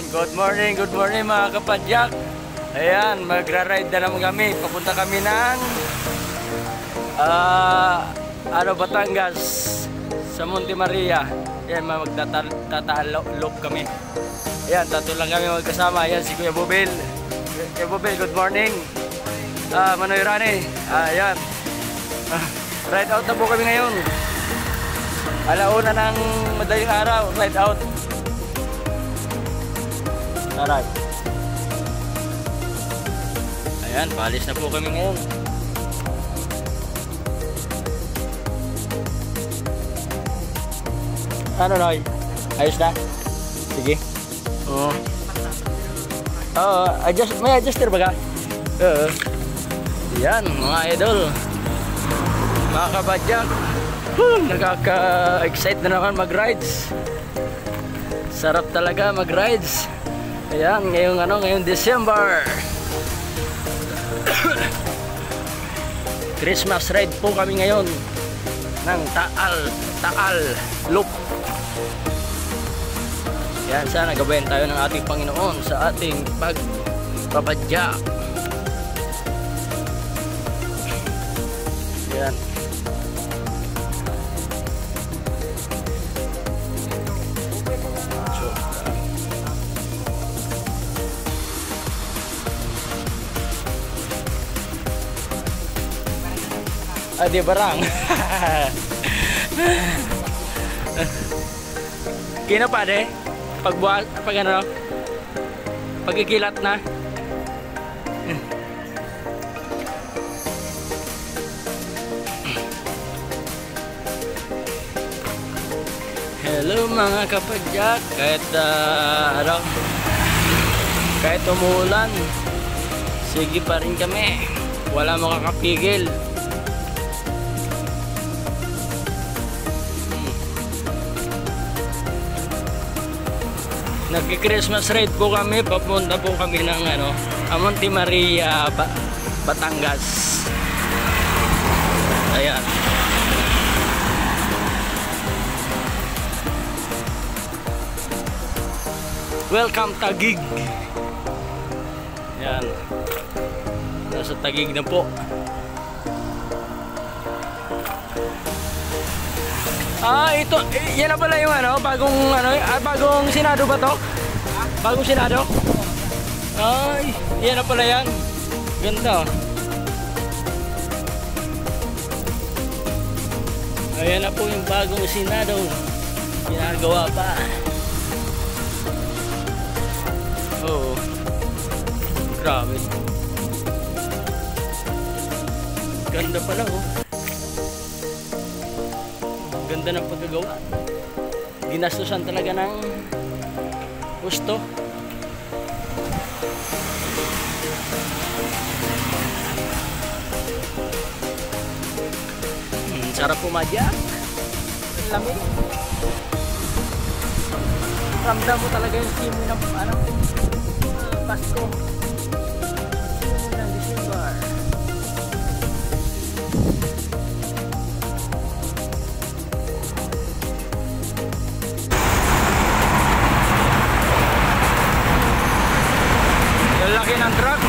Ayan, good morning mga kapadyak. Ayan, magra-ride na naman kami. Papunta kami ng Batangas sa Monte Maria. Ayan, magtatalop kami. Ayan, tatlo lang kami magkasama. Ayan, si Kuya Bubil. Kuya Bubil, good morning. Manoy Rani. Ayan. Ride out na po kami ngayon. Alauna ng madaling araw, ride out. Alright. Ayan, paalis na po kami ngayon. Ano, Noy? Ayos na? Sige. Oo. May adjuster ba ka? Oo. Yan, mga idol. Mga kabadyak. Nakaka-excite na naman mag-rides. Sarap talaga mag-rides. Ayan, ngayong December. Christmas ride po kami ngayon ng Taal Loop. Yan, sana gabayan tayo ng ating Panginoon sa ating pagpapadya. Yan. Di barang. Kino pa de? Pagkikilat na. Hello mga kapadyak. Kahit umuulan, sige pa rin kami. Wala makakapigil. Nagki-Christmas ride po kami, papunta po kami ng Monte Maria, Batangas. Ayan. Welcome Taguig. Ayan. Nasa Taguig na po. Yan na pala yung bagong Senado ba to? Bagong Senado? Ay, yan na pala yan. Ganda. Ayan na po yung bagong Senado. Ginagawa pa. Oo. Grabe. Ganda pala oh. Ganda ng pagkagawa. Ginastusan talaga ng gusto. Sarap pumadyak. Lamig. Ramdam mo talaga yung simoy ng Pasko. Simoy ng December. Laki ng truck.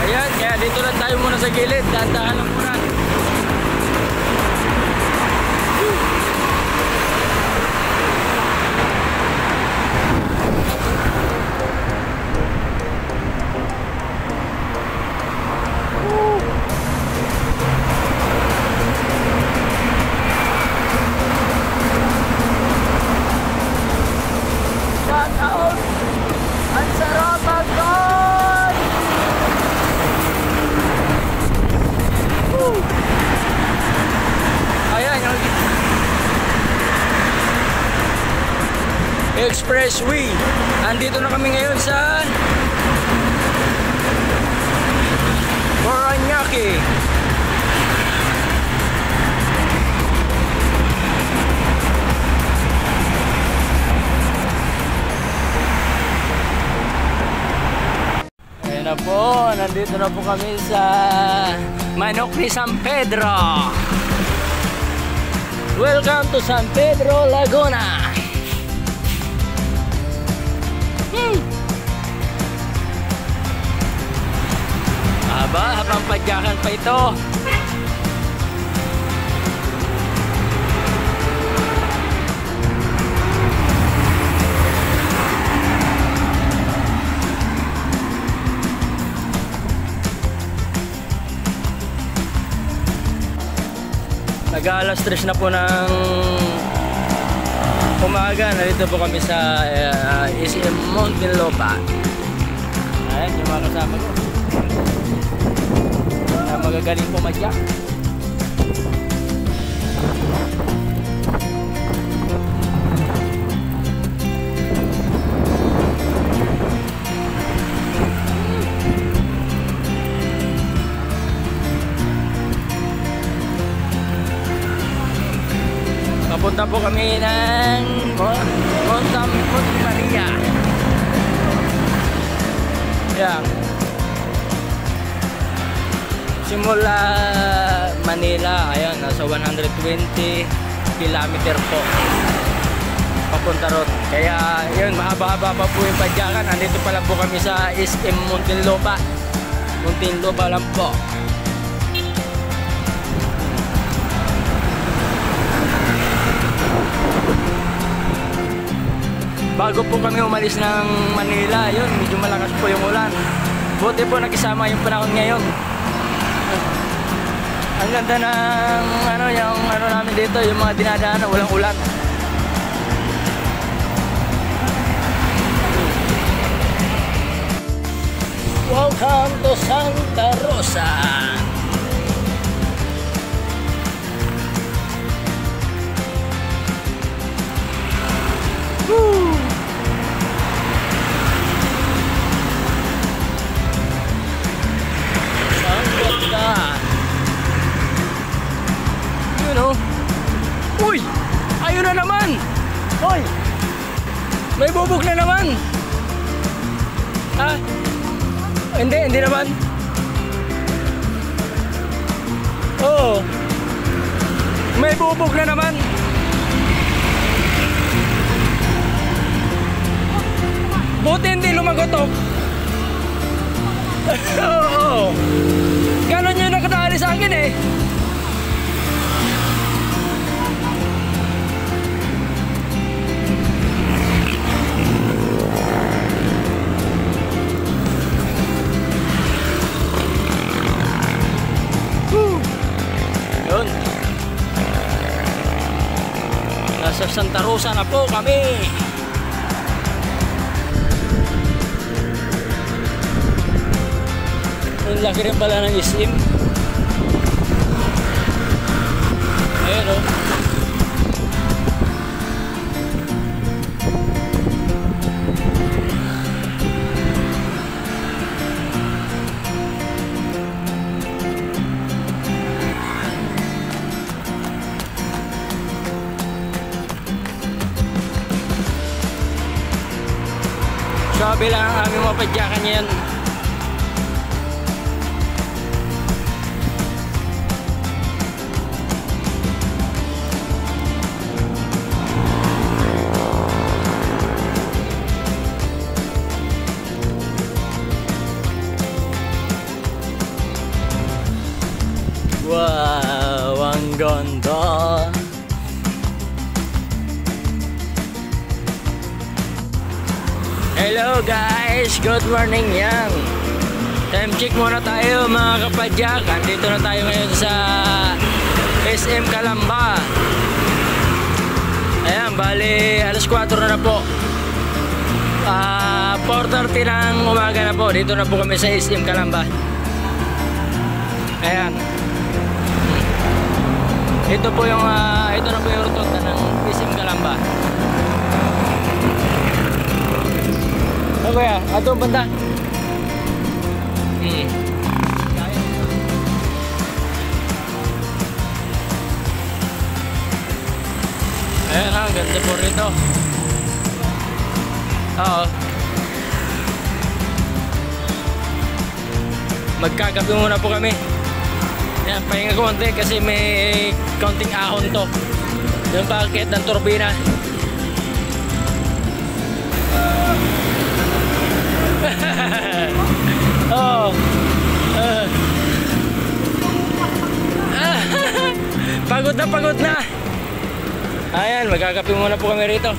Ayan, kaya dito lang tayo muna sa gilid. Dahan-dahan lang muna. Shout out! Ang sarap mag-on! Ayan yung Expressway. Andito na kami ngayon sa Paranaque. Ayan na po, nandito na po kami sa Manok ni San Pedro. Welcome to San Pedro, Laguna. padyakan pa ito. Nag-alas 3 na po ng umaga. Narito po kami sa SM Muntinlupa. Ayan yung mga kasama ko. Magagaling pumadyak. Papunta po kami ng Montemaria. Yan. Simula Manila, ayan, nasa 120 kilometer po papunta ron. Kaya yun, mahaba-haba pa po yung padyakan. Andito pa lang po kami sa SM Muntinlupa. Muntinlupa lang po. Bago po kami umalis ng Manila, yun, medyo malakas po yung ulan. Buti po nakisama yung panahon ngayon. Ang ganda ng yung namin dito, yung mga dinadaanan, walang ulan. Welcome to Santa Rosa. Woo! Uy! Ayun na naman! Hoy! May bubog na naman! Ha? Hindi naman. Oo. May bubog na naman. Buti hindi lumagotok. Oo. Ganon yung nakadali sa akin eh. Yun. Nasa Santa Rosa na po kami. Ang laki rin pala ng SM. Ayan o. Sabi lang ang aming mapadyakan yan. Wow, ang ganda. Hello guys, good morning yan. Time check muna tayo mga kapadyak. Andito na tayo ngayon sa SM Calamba. Ayan, bali alas 4 na po. 4:30 ng umaga na po. Dito na po kami sa SM Calamba. Ayan. Ito po yung ito na po yung rotonda ng SM Calamba. Ano ya? Ato banda. Ayan ha, ganda po rito. Oo. Magkakape muna po kami. Ayan, pahinga konti kasi may counting ahon to. Yung packet ng turbina. Oh. pagod na. Ayan, magkakape muna po kami rito.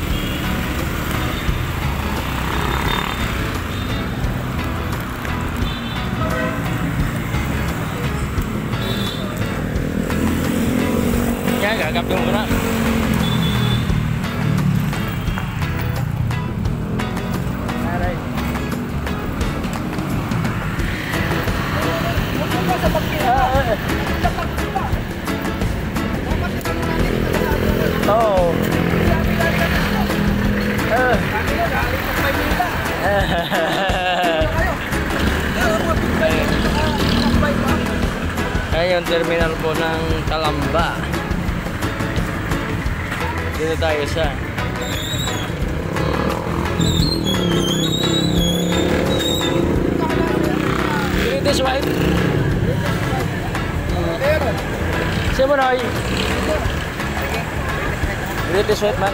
Yan, gagape muna. Oh. Ayan yung terminal po ng Calamba. Dito tayo sa British White. Siya mo na British White man.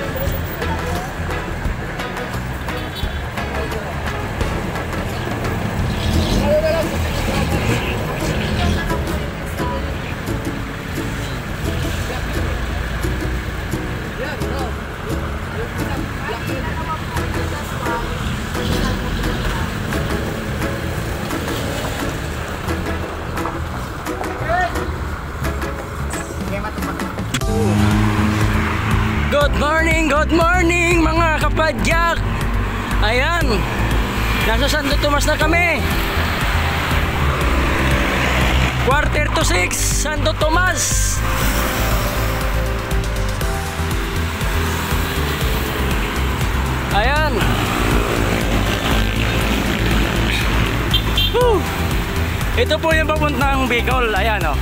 Good morning mga kapadyak. Ayan, nasa Santo Tomas na kami. 5:45 Santo Tomas. Ayan. Ito po yung papuntang Bicol. Ayan o,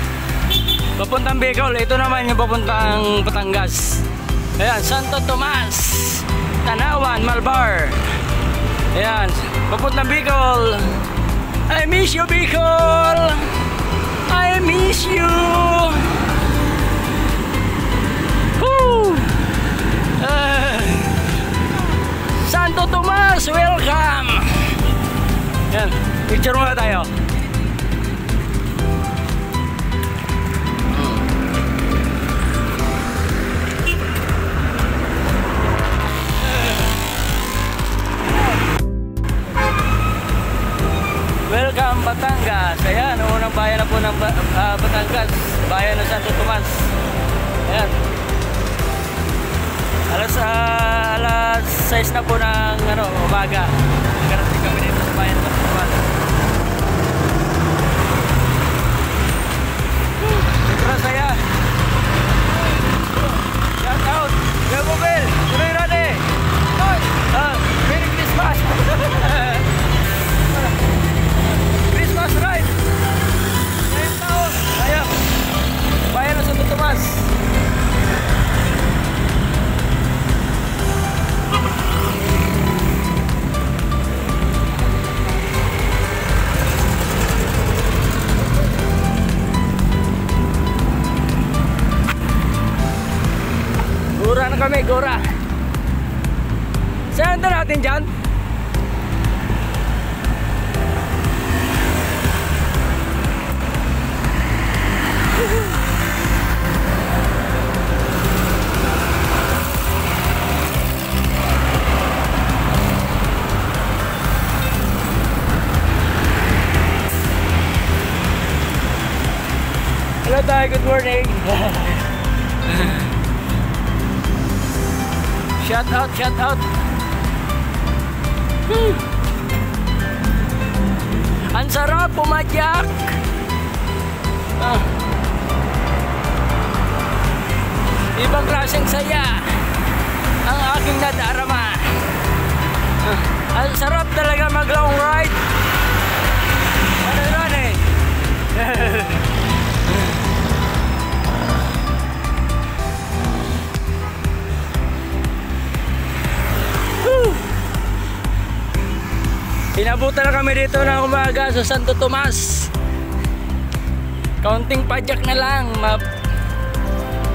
papuntang Bicol. Ito naman yung papuntang Batangas. Ayan, Santo Tomas, Tanawan, Malbar. Ayan, papuntang Bicol. I miss you, Bicol. I miss you. Woo! Santo Tomas, welcome. Ayan, picture muna tayo. Welcome Batangas. Ayan, unang bayan na po ng Batangas, bayan ng Santo Tomas. Ayan, alas 6 na po ng umaga. Nagkarating kami dito sa bayan ng Santo Tomas. Sobrang saya. Shout out Kuya Bubel, Tuloy Rade. Merry Christmas. Christmas ride. Ngayong taon. Ayan, bayan ng Santo Tomas. Gura na kami, gura. Saan na natin dyan? Hello tayo, good morning. Shout out, shout out. Ang sarap pumadyak. Ibang klaseng saya ang aking nadarama. Ang sarap talaga mag long ride. Ano yun eh? Inabutan na kami dito ng umaga sa Santo Tomas. Kaunting padyak na lang,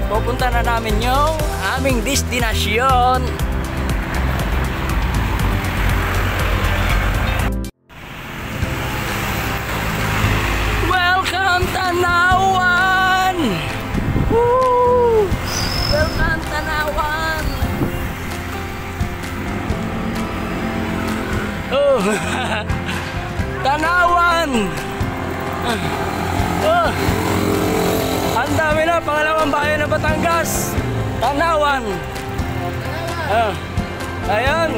pupunta na namin yung aming destinasyon. Welcome Tanawan! Woo! Oh. Tanawan. Oh. Ang dami na, pangalawang bayan ng Batangas. Tanawan. Oh. Ayan.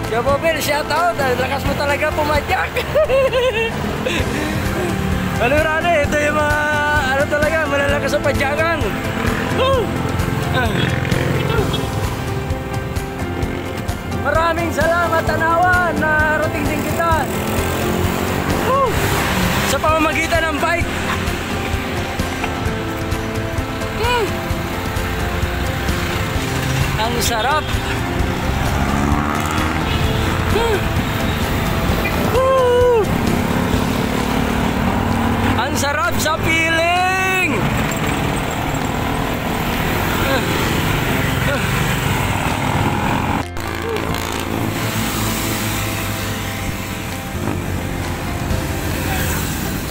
Yo Bobel, shout out. Lakas mo talaga pumadyak. Balurane, ito yung mga ano talaga, malalakas sa padyakan. Maraming salamat, Tanawan, na rating din kita. Sa pamamagitan ng bike. Ang sarap. Ang sarap sa feeling.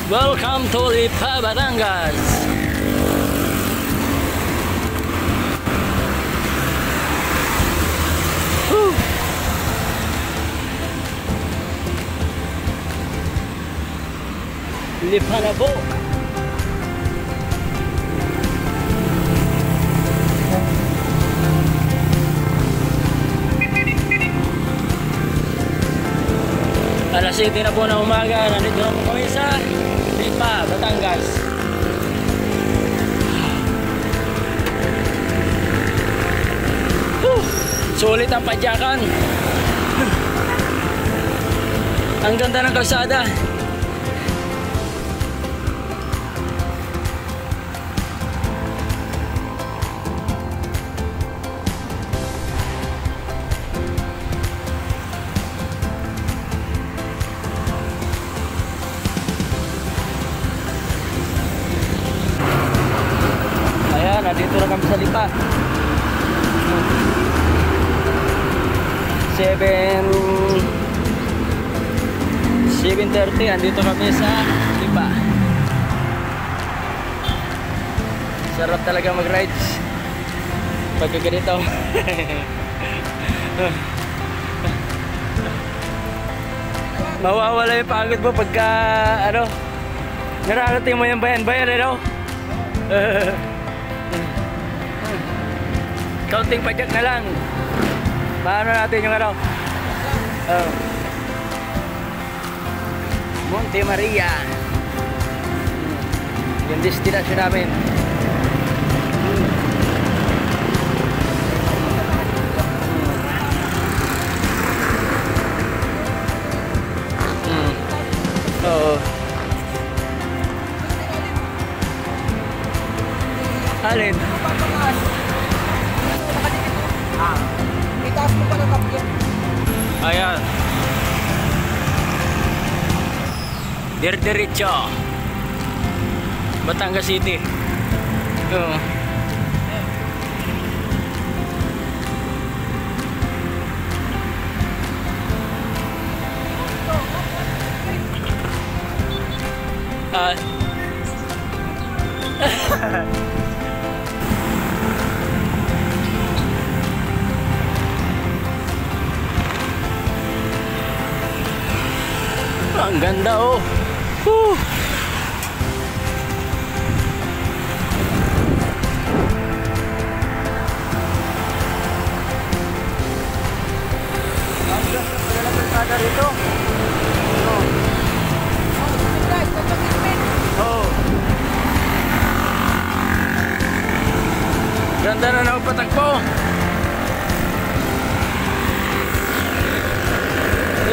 Welcome to Lipa, Batangas. Lipa na po. Alas 7 na po na umaga, nandito na po kami sa Lipa, Batangas. Sulit ang padyakan. Ang ganda ng kalsada. Nandito na kami sa Lipa. 7:30, andito kami sa Lipa. Sarap talaga mag-rides pagka ganito. Mawawala yung pagod mo pagka ano, nararating mo yung bayan-bayan, ano? Counting padyak na lang. Paano natin yung ano? Monte Maria. Yung destination namin. Oo. Alin? Itaas mo pa na tapos. Ayan. Diretso. Batangas City. Ang ganda, oh. Ang ganda pala ng kalsada rito. Ganda na nagpatakbo.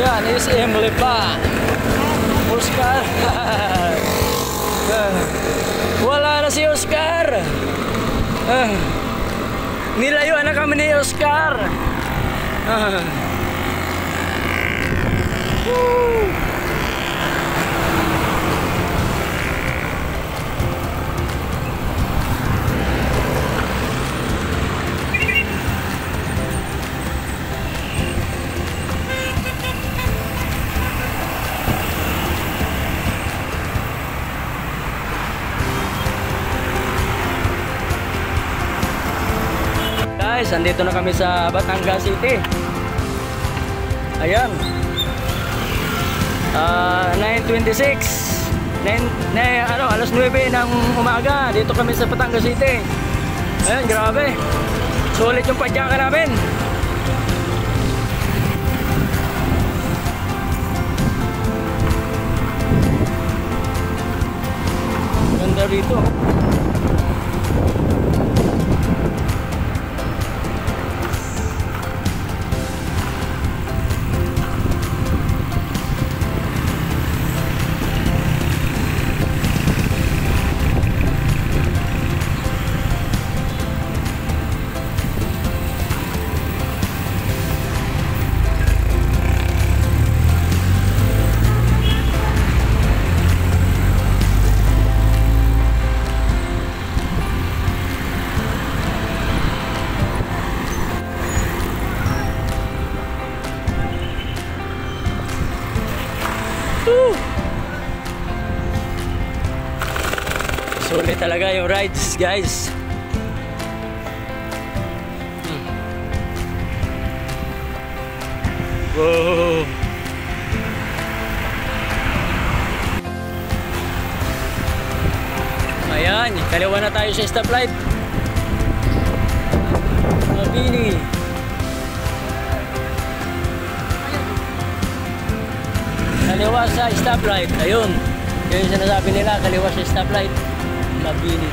Yan, is Lipa. Oscar. Wala na si Oscar. Nilayuan na kami ni Oscar. Guys, andito na kami sa Batangas City. Ayan. 9:26. Alas 9 ng umaga. Dito kami sa Batangas City. Ayun, grabe. Sulit yung padyaka namin. Ganda rito. Sulit talaga yung rides, guys. Wow. Ayan, kaliwa na tayo sa stoplight. Mabini. Kaliwa sa stoplight. Ayun. Yun yung sinasabi nila, kaliwa sa stoplight. Mabini.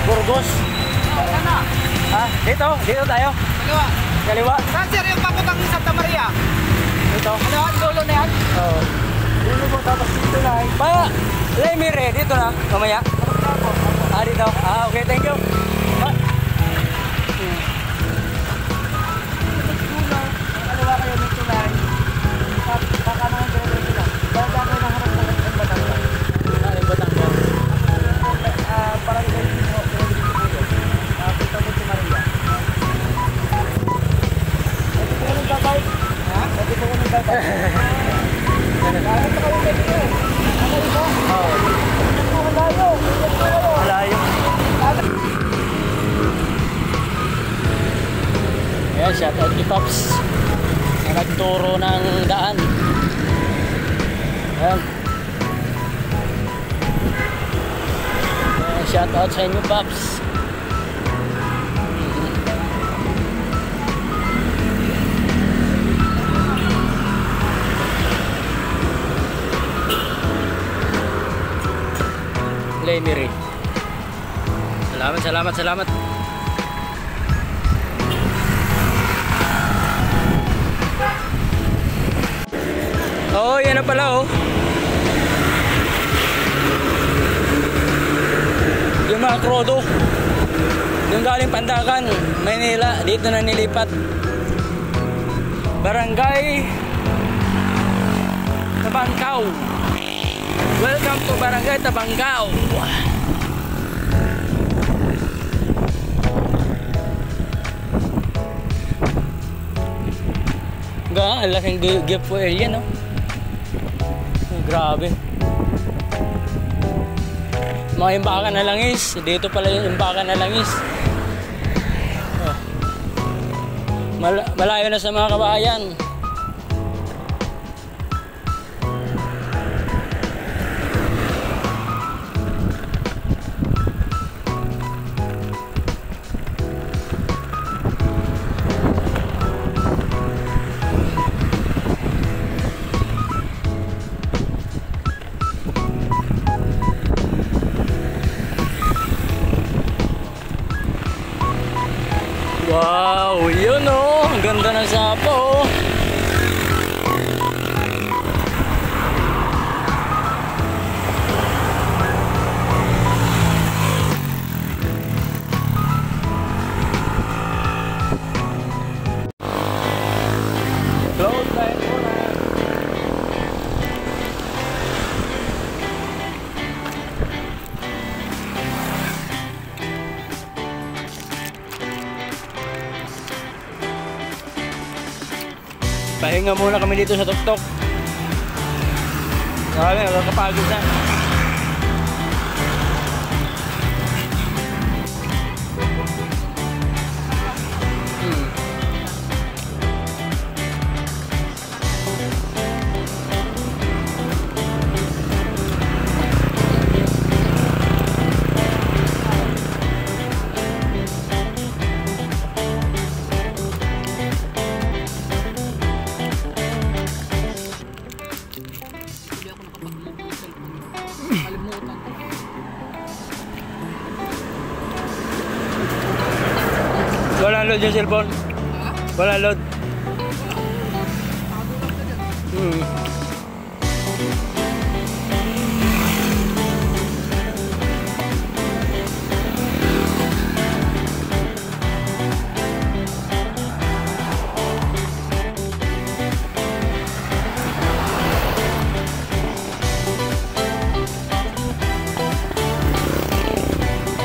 Burgos. Sana. Ha? Dito tayo. Kaliwa. Kaliwa. Saan sir yung papuntang Santa Maria? Dito. Kaliwa, dulo na yan? Oo. Dulo mo tapos dito na. Lemire, dito na. Mamaya. Dito. Okay, thank you. Kaliwa kayo nito na rin. Baka naman dito lang. Baka kayo na harap ng Batangas. Batangas. Parang kayo dito. Punta mo si Maria. Pwede ko nang babay. Ha? Pwede ko nang babay. Bakit ka kayo dito? Ano ito? Oo. Malayo. Malayo. Ayan, shoutout kay Pops na nagturo ng daan. Ayan. Ayan, shoutout sa inyo, Pops. Lemire. Salamat. Oh, yan na pala oh. Yung mga krodo. Yung galing Pandakan, Maynila, dito na nilipat. Barangay Tabangkaw. Welcome to Barangay Tabangkaw. Ang laking gift for area, no? Grabe. Mga imbakan na langis. Dito pala yung imbakan na langis. Malayo na sa mga kabahayan. Wow, yun oh, ang ganda ng Sapa oh. Close tayo muna. Pahinga muna kami dito sa tuktok. Nakakapagod na. Wala load yung cellphone. Wala load.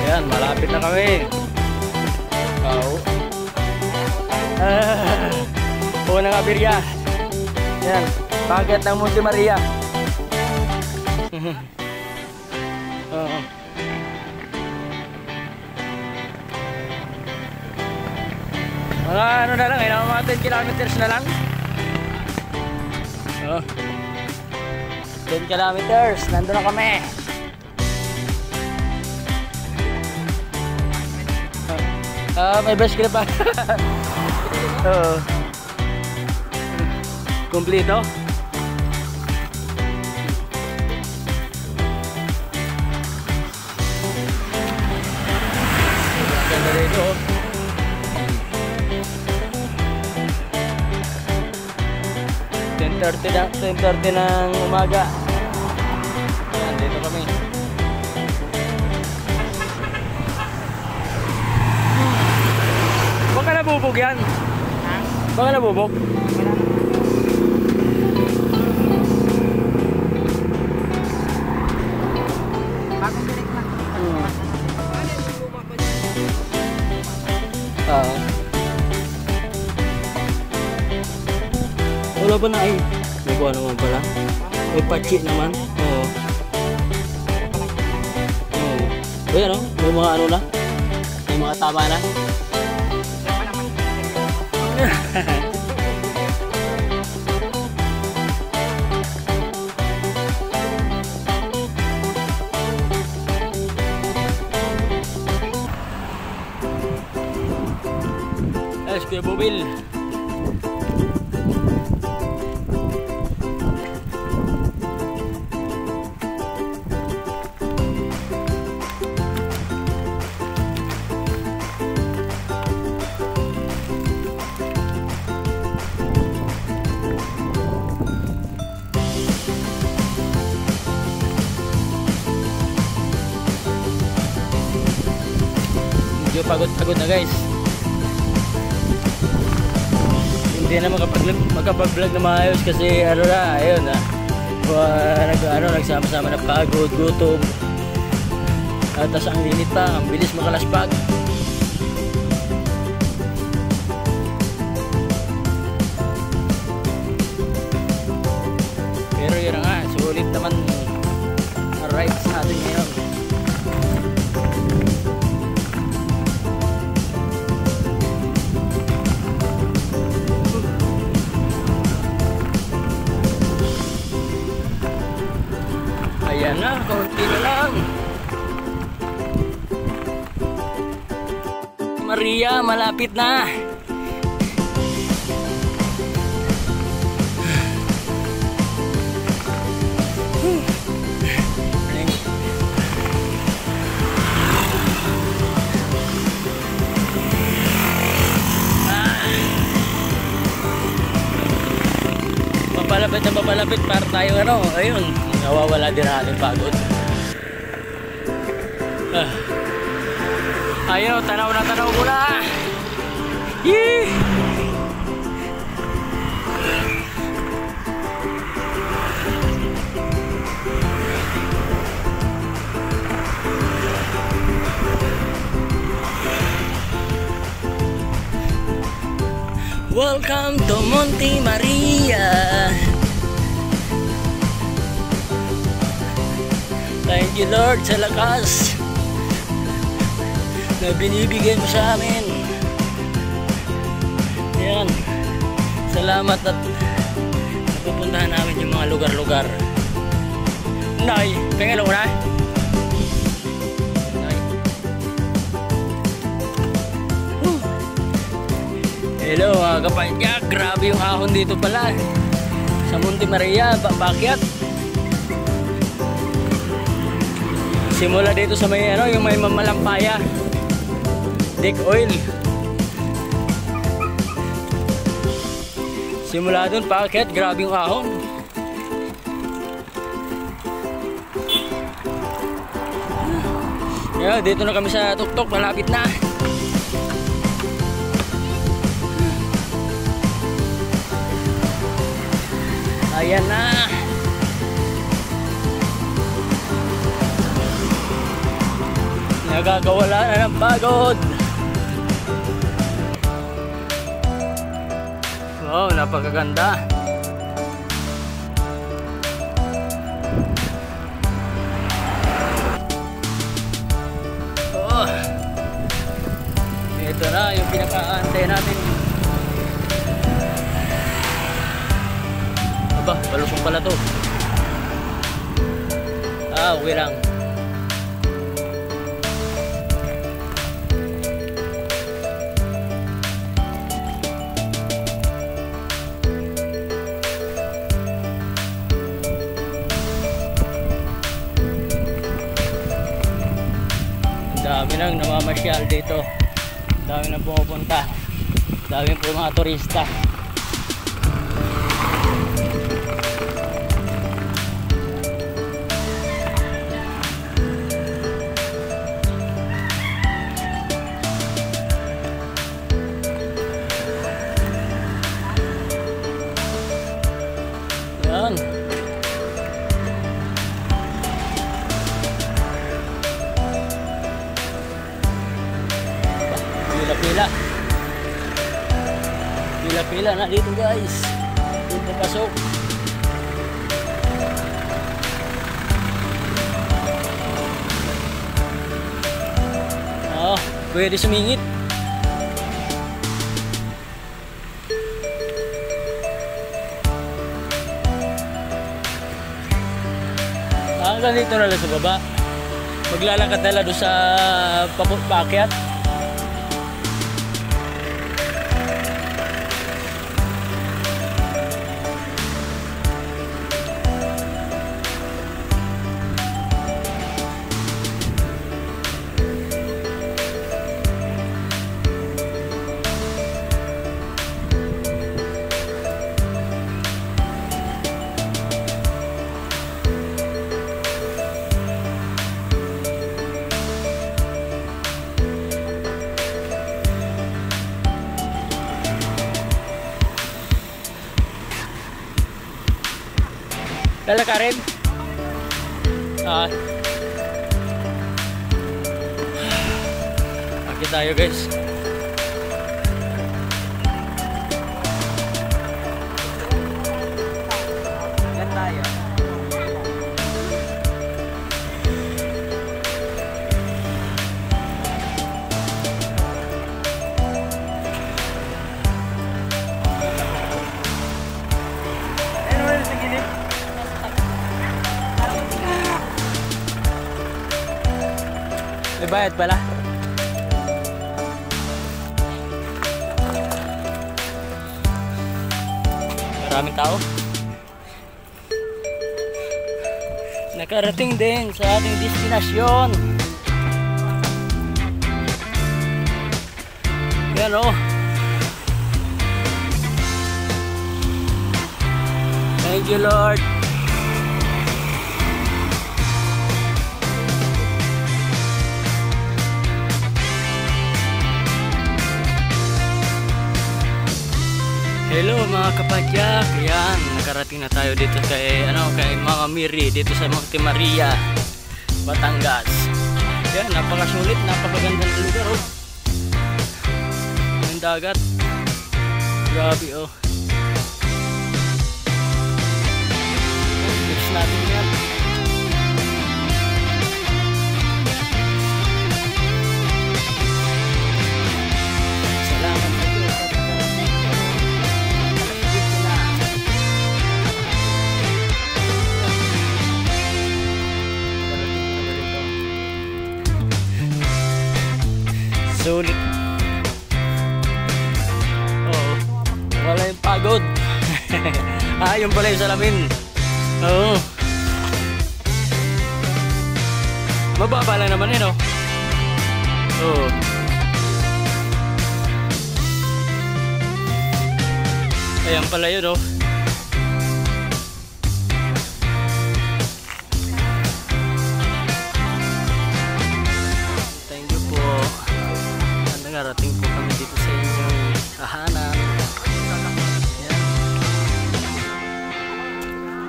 Ayan, malapit na kami. Unang abirya. Ayan, pagat ng Monte Maria. Mga ano na lang, mga 10 kilometers na lang. 10 kilometers, nandun na kami. May best grip pa. Kompleto. Ganda rito. 10:30 ng umaga. Ayan, dito kami. Baka nabubog yan? Baka nabubog? Wala ba na ay? May buwan naman pala. May patsi naman. Oo. Ayan o. May mga ano na. May mga tama na. Ayos Kuya Bubil. Medyo pagod na guys. Hindi na makapag-vlog na maayos kasi ano na, ayun na. Nagsama-sama na pagod, gutom. At tas ang init pa, ang bilis makalaspag. Pero yun nga, sulit naman rides natin ngayon. Ayan na, kaunti na lang. Maria, malapit na. Papalapit para tayo ano, ayun. Nawawala din ang ating pagod. Ayun, tanaw ko na. Yee! Welcome to Monte Maria. Thank you Lord sa lakas na binibigay mo sa amin. Ayan. Salamat at napupuntahan namin yung mga lugar-lugar. Nay, pengen ako na? Nay. Hello mga kapatid. Grabe yung ahon dito pala. Sa Monte Maria, bakyat. Simula dito sa may ano, yung may mamalampaya. Deck oil. Simula dun paakyat, grabe yung ahon. Yeah, dito na kami sa tuktok, malapit na. Ayan na. Nagagawala na ng pagod. Wow, napakaganda. Oh. Ito na yung pinaka-antay natin. Aba, palusong pala to. Ah, okay lang. Dami nang namamasyal dito. Dami nang pumupunta. Dami po mga turista. Yan. Pila-pila. Pila-pila na dito guys. Dito pasok. Oh, pwede sumingit. Hanggang dito na lang sa baba. Maglalakad na lang doon sa paakyat. Lalakarin? Akit tayo guys. Yan tayo. May bayad pala. Maraming tao. Nakarating din sa ating destinasyon. Yan o. Thank you Lord. Hello mga kapadyak, yan, nakarating na tayo dito kay Mama Miri dito sa Monte Maria, Batangas. Yan, napakasulit, napakagandang lugar oh. Yung dagat. Grabe oh. Next natin yan. Salamat sa Diyos. Sulit. Oo. Wala yung pagod. Yung pala yung salamin. Oo. Mababa lang naman no? Oo. Ayan pala yun, oh. Thank you po. Narating po kami dito sa inyong tahanan. Ayan.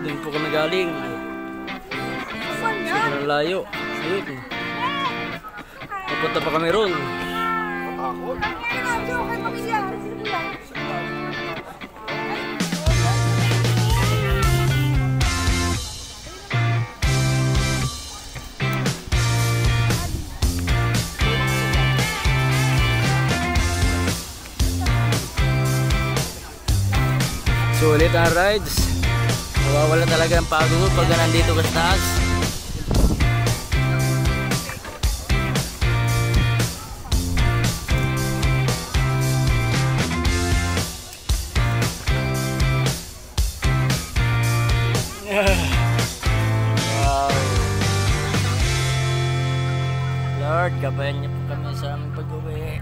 Doon po kami galing. Sobrang layo. Ayun. Papunta pa kami ron. Sulit ang rides. Mawawala talaga ang pagod pag nandito ka sa taas. Wow. Lord, gabayan niyo po kami sa aming pag-uwi.